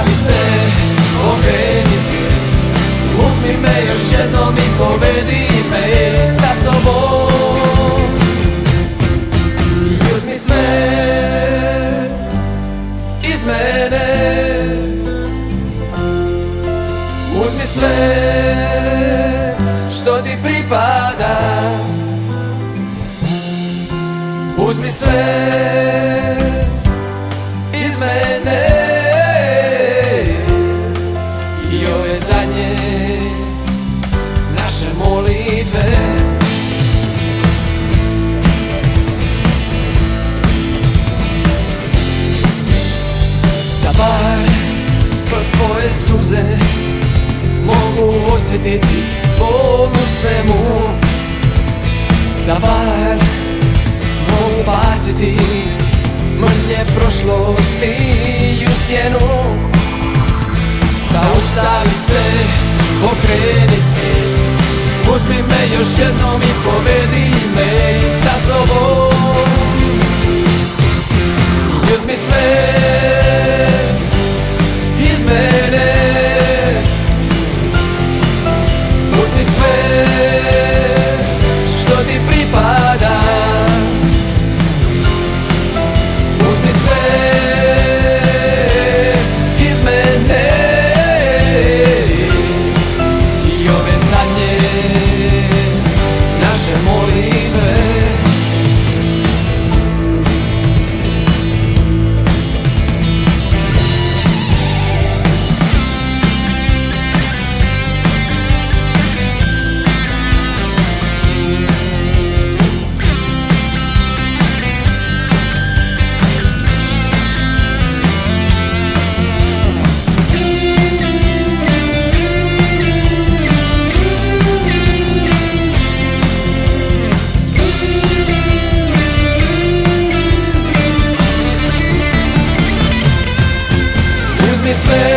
Zaustavi se, okreni svijet, uzmi me još jednom i povedi me sa sobom. I uzmi sve iz mene, uzmi sve što ti pripada, uzmi sve iz mene i ove zadnje naše molitve. Da bar kroz tvoje suze mogu osjetiti bol u svemu, da bar mogu baciti mrlje prošlosti u sjenu. Zaustavi se, okreni svijet, uzmi me još jednom i povedi me sa sobom. I uzmi sve iz mene, uzmi sve što ti pripada, uzmi sve iz mene i ove zadnje naše molitve. Uzmi sve